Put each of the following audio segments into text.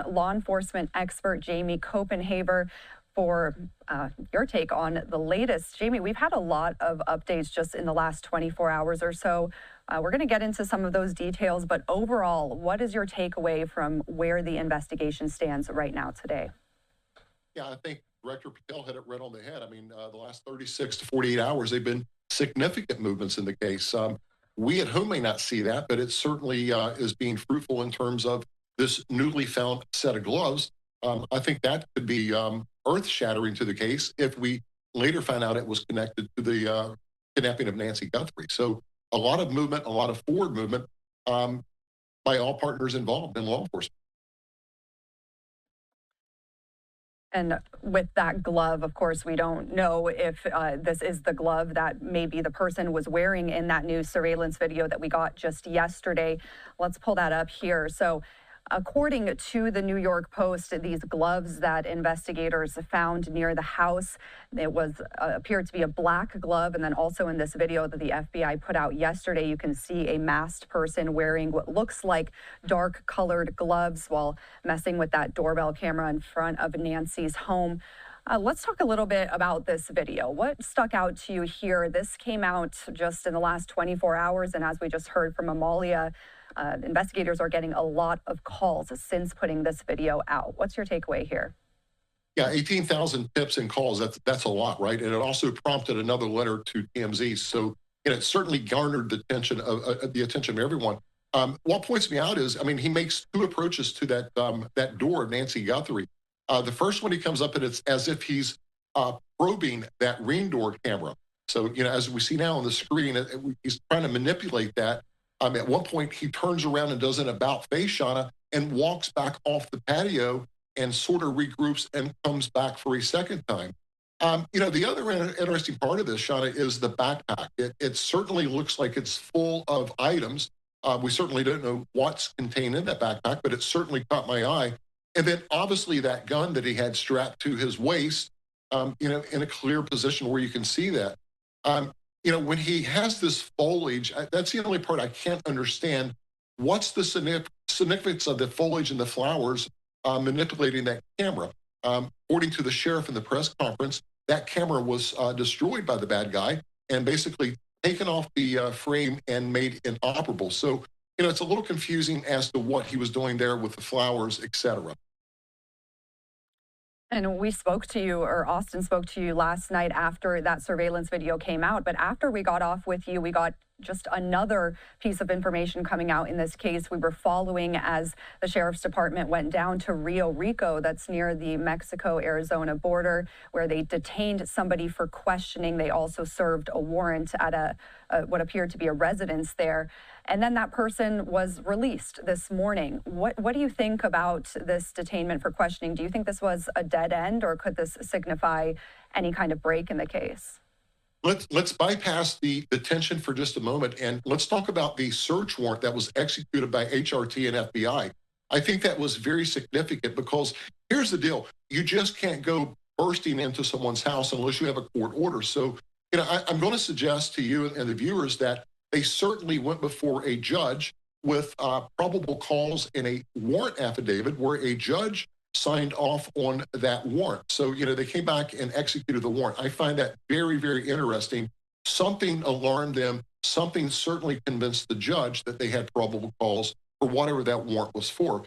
Law enforcement expert Jamie Copenhaver for your take on the latest. Jamie, we've had a lot of updates just in the last 24 hours or so. We're going to get into some of those details, but overall, what is your takeaway from where the investigation stands right now today? Yeah, I think Director Patel hit it right on the head. I mean, the last 36 to 48 hours, they've been significant movements in the case. We at home may not see that, but it certainly is being fruitful in terms of this newly found set of gloves. I think that could be earth shattering to the case if we later find out it was connected to the kidnapping of Nancy Guthrie. So a lot of movement, a lot of forward movement um, by all partners involved in law enforcement. And with that glove, of course, we don't know if this is the glove that maybe the person was wearing in that new surveillance video that we got just yesterday. Let's pull that up here. So, according to the New York Post, these gloves that investigators found near the house, it was appeared to be a black glove. And then also in this video that the FBI put out yesterday, you can see a masked person wearing what looks like dark colored gloves while messing with that doorbell camera in front of Nancy's home. Let's talk a little bit about this video. What stuck out to you here? This came out just in the last 24 hours. And as we just heard from Amalia, investigators are getting a lot of calls since putting this video out. What's your takeaway here? Yeah, 18,000 tips and calls. That's a lot, right? And it also prompted another letter to TMZ. So it certainly garnered the attention of everyone. What points me out is, I mean, he makes two approaches to that door of Nancy Guthrie. The first one he comes up and it's as if he's probing that ring door camera. So as we see now on the screen, he's trying to manipulate that. At one point, he turns around and does an about face, Shauna, and walks back off the patio and sort of regroups and comes back for a second time. The other interesting part of this, Shauna, is the backpack. It certainly looks like it's full of items. We certainly don't know what's contained in that backpack, but it certainly caught my eye. And then obviously that gun that he had strapped to his waist, in a clear position where you can see that. Um, when he has this foliage, that's the only part I can't understand. What's the significance of the foliage and the flowers manipulating that camera? According to the sheriff in the press conference, that camera was destroyed by the bad guy and basically taken off the frame and made inoperable. So, it's a little confusing as to what he was doing there with the flowers, etc. And we spoke to you, or Austin spoke to you last night after that surveillance video came out. But after we got off with you, we got just another piece of information coming out in this case. We were following as the sheriff's department went down to Rio Rico, that's near the Mexico-Arizona border, where they detained somebody for questioning. They also served a warrant at what appeared to be a residence there. And then that person was released this morning. What do you think about this detainment for questioning? Do you think this was a dead end, or could this signify any kind of break in the case? Let's bypass the detention for just a moment and let's talk about the search warrant that was executed by HRT and FBI. I think that was very significant because here's the deal: you just can't go bursting into someone's house unless you have a court order. So, I'm going to suggest to you and the viewers that they certainly went before a judge with probable cause in a warrant affidavit where a judge signed off on that warrant. So, they came back and executed the warrant. I find that very, very interesting. Something alarmed them. Something certainly convinced the judge that they had probable cause for whatever that warrant was for.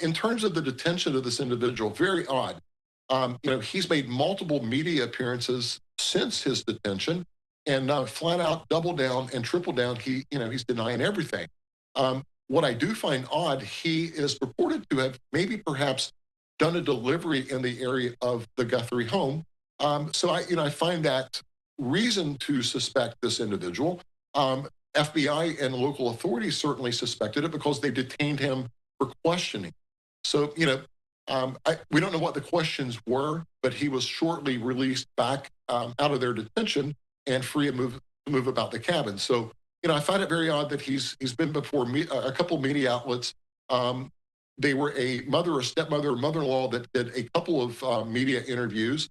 In terms of the detention of this individual, very odd. He's made multiple media appearances since his detention and flat out double down and triple down. He's denying everything. What I do find odd, he is reported to have maybe perhaps done a delivery in the area of the Guthrie home. So I find that reason to suspect this individual. FBI and local authorities certainly suspected it because they detained him for questioning. So, we don't know what the questions were, but he was shortly released back out of their detention and free to move about the cabin. So, I find it very odd that he's been before a couple of media outlets. They were a mother, a stepmother, a mother-in-law that did a couple of media interviews.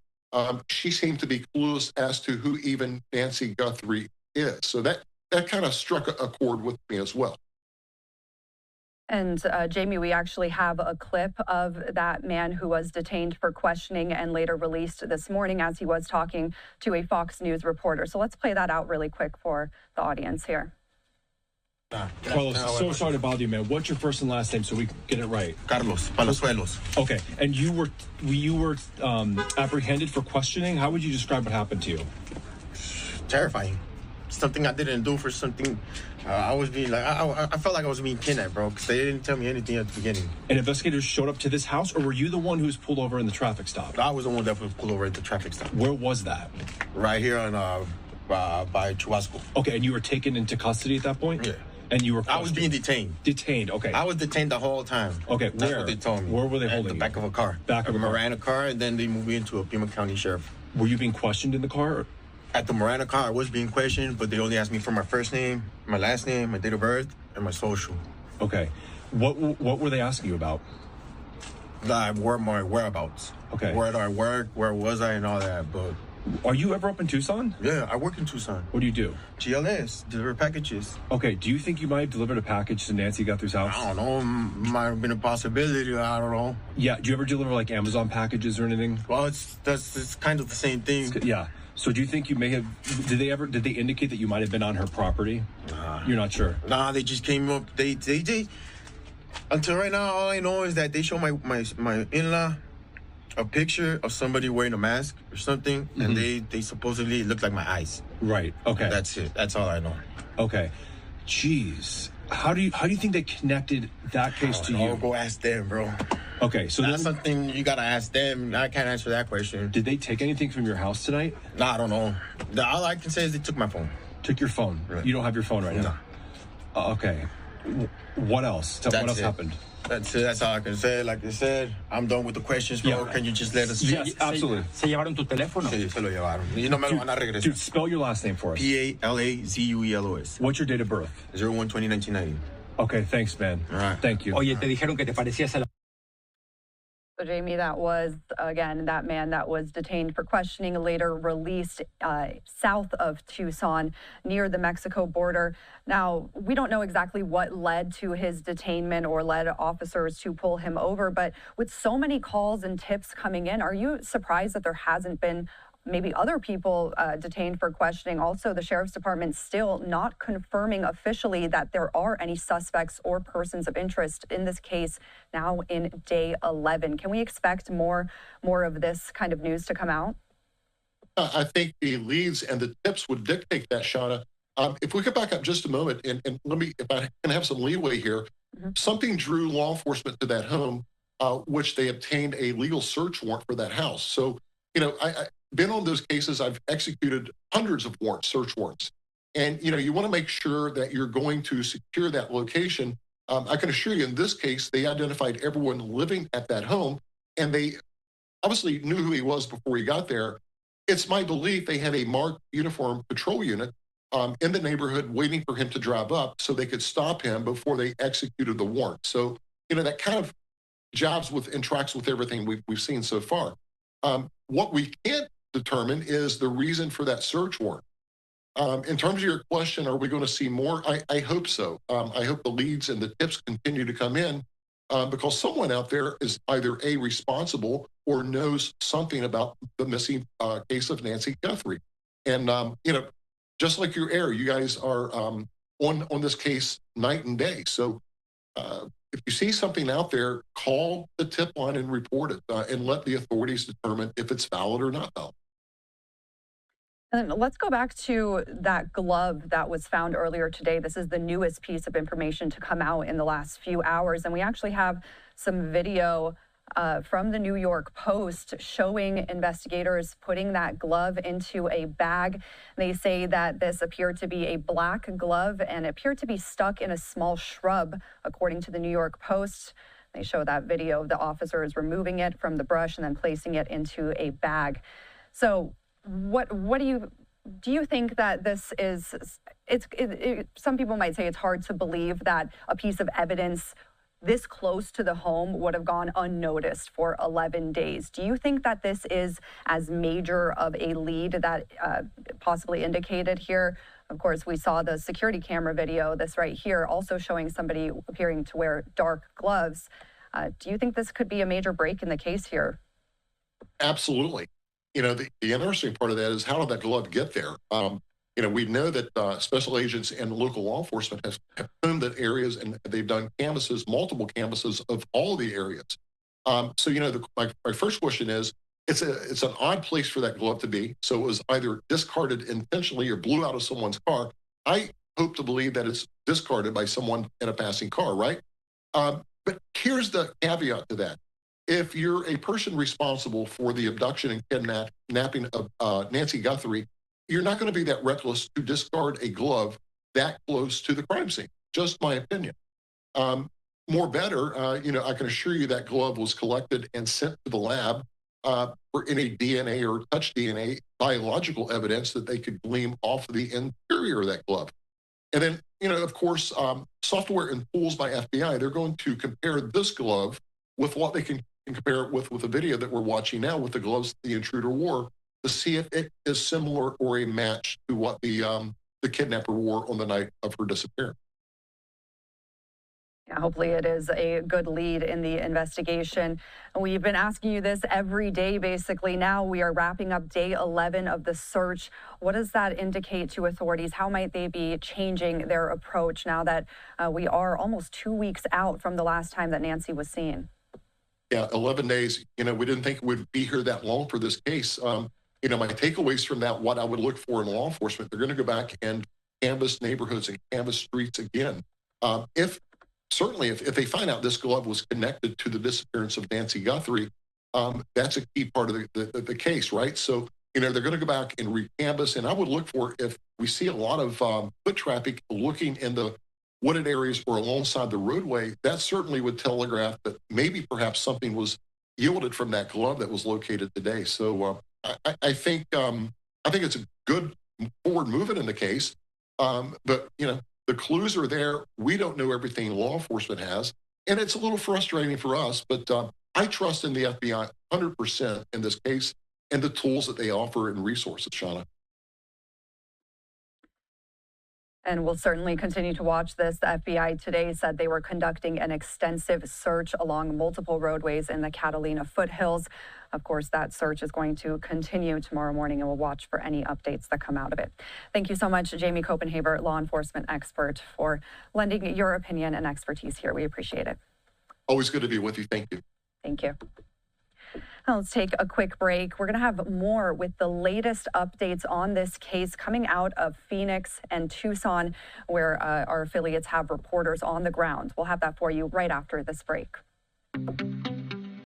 She seemed to be clueless as to who even Nancy Guthrie is. So that kind of struck a chord with me as well. And Jamie, we actually have a clip of that man who was detained for questioning and later released this morning as he was talking to a Fox News reporter. So let's play that out really quick for the audience here. Carlos, so sorry to bother you, man. What's your first and last name so we can get it right? Carlos Palazuelos. Okay, and you were apprehended for questioning. How would you describe what happened to you? Terrifying. Something I didn't do for something. I was being like, I felt like I was being kidnapped, bro, because they didn't tell me anything at the beginning. And investigators showed up to this house, or were you the one who was pulled over in the traffic stop? I was the one that was pulled over at the traffic stop. Where was that? Right here on by Chubasco. Okay, and you were taken into custody at that point? Yeah. And you were I was being detained. Detained, okay. I was detained the whole time. Okay, That's where? what they told me. Where were they at holding the you? back of a car. Back of a car. Miranda car, and then they moved me into a Pima County Sheriff. Were you being questioned in the car? At the Miranda car, I was being questioned, but they only asked me for my first name, my last name, my date of birth, and my social. Okay. What were they asking you about? Where my whereabouts. Okay. Where did I work? Where was I? And all that. But Are you ever up in Tucson? yeah, I work in Tucson. What do you do? GLS, deliver packages. Okay, do you think you might have delivered a package to Nancy Guthrie's house? I don't know. Might have been a possibility. I don't know. Yeah, do you ever deliver like Amazon packages or anything? Well, it's kind of the same thing. Yeah. So do you think you may have, did they indicate that you might have been on her property? You're not sure? Nah, they just came up. They until right now, all I know is that they show my in-law a picture of somebody wearing a mask or something, and they supposedly look like my eyes. Right, okay. That's it. That's all I know. Okay. Jeez. How do you think they connected that case to you? Go ask them, bro. Okay, so That's then, something you gotta ask them. I can't answer that question. did they take anything from your house tonight? Nah, I don't know. All I can say is they took my phone. Took your phone? Right. You don't have your phone right now? No. Okay. What else? What else happened? That's it. That's all I can say. Like I said, I'm done with the questions, bro. Yeah. Can you just let us? Yes, absolutely. ¿Se llevaron tu teléfono? Sí, se lo llevaron. Y no me lo van a regresar. Dude, spell your last name for us. Palazuelos. What's your date of birth? 01/20/1990. Okay, thanks, man. All right. Thank you. Oye, te dijeron que te parecías a la... So, Jamie, that was, again, that man that was detained for questioning, later released south of Tucson near the Mexico border. Now, we don't know exactly what led to his detainment or led officers to pull him over, but with so many calls and tips coming in, are you surprised that there hasn't been maybe other people detained for questioning? Also, the sheriff's department still not confirming officially that there are any suspects or persons of interest in this case now in day 11. Can we expect more of this kind of news to come out? I think the leads and the tips would dictate that, Shauna. If we could back up just a moment, and let me, if I can have some leeway here, something drew law enforcement to that home, which they obtained a legal search warrant for that house. So, you know, I've been on those cases. I've executed hundreds of warrants, search warrants. And, you know, you want to make sure that you're going to secure that location. I can assure you in this case, they identified everyone living at that home, and they obviously knew who he was before he got there. It's my belief they had a marked uniform patrol unit in the neighborhood waiting for him to drive up so they could stop him before they executed the warrant. So, you know, that kind of jabs with and tracks with everything we've seen so far. What we can't determine is the reason for that search warrant. In terms of your question, are we going to see more? I hope so. I hope the leads and the tips continue to come in because someone out there is either A, responsible or knows something about the missing case of Nancy Guthrie. And, you know, just like your air, you guys are on this case night and day. So if you see something out there, call the tip line and report it and let the authorities determine if it's valid or not valid. And let's go back to that glove that was found earlier today. This is the newest piece of information to come out in the last few hours. And we actually have some video from the New York Post showing investigators putting that glove into a bag. They say that this appeared to be a black glove and appeared to be stuck in a small shrub, according to the New York Post. They show that video of the officers removing it from the brush and then placing it into a bag. So what do you think that this is? Some people might say it's hard to believe that a piece of evidence this close to the home would have gone unnoticed for 11 days. Do you think that this is as major of a lead that possibly indicated here Of course, we saw the security camera video, this right here, also showing somebody appearing to wear dark gloves. Do you think this could be a major break in the case here? Absolutely. The interesting part of that is how did that glove get there? We know that special agents and local law enforcement have combed the areas, and they've done canvases, multiple canvases of all the areas. My first question is, it's an odd place for that glove to be. So it was either discarded intentionally or blew out of someone's car. I hope to believe that it's discarded by someone in a passing car, right? But here's the caveat to that. If you're a person responsible for the abduction and kidnapping of Nancy Guthrie, you're not going to be that reckless to discard a glove that close to the crime scene. Just my opinion. More better, I can assure you that glove was collected and sent to the lab for any DNA or touch DNA biological evidence that they could glean off of the interior of that glove. And then, of course, software and tools by FBI, they're going to compare this glove with what they can compare it with a video that we're watching now with the gloves the intruder wore to see if it is similar or a match to what the kidnapper wore on the night of her disappearance. Yeah, hopefully it is a good lead in the investigation. We've been asking you this every day, basically. Now we are wrapping up day 11 of the search. What does that indicate to authorities? How might they be changing their approach now that we are almost 2 weeks out from the last time that Nancy was seen? Yeah, 11 days. We didn't think we'd be here that long for this case. My takeaways from that, what I would look for in law enforcement, they're going to go back and canvass neighborhoods and canvass streets again. If they find out this glove was connected to the disappearance of Nancy Guthrie, that's a key part of the case, right? So, they're going to go back and re-canvass, and I would look for if we see a lot of foot traffic looking in the wooded areas or alongside the roadway, that certainly would telegraph that maybe perhaps something was yielded from that glove that was located today. So I think it's a good forward movement in the case, but the clues are there. We don't know everything law enforcement has, and it's a little frustrating for us, but I trust in the FBI 100% in this case and the tools that they offer and resources, Shauna. And we'll certainly continue to watch this. The FBI today said they were conducting an extensive search along multiple roadways in the Catalina foothills. Of course, that search is going to continue tomorrow morning, and we'll watch for any updates that come out of it. Thank you so much, Jamie Copenhaver, law enforcement expert, for lending your opinion and expertise here. We appreciate it. Always good to be with you. Thank you. Thank you. Now let's take a quick break. We're going to have more with the latest updates on this case coming out of Phoenix and Tucson, where our affiliates have reporters on the ground. We'll have that for you right after this break.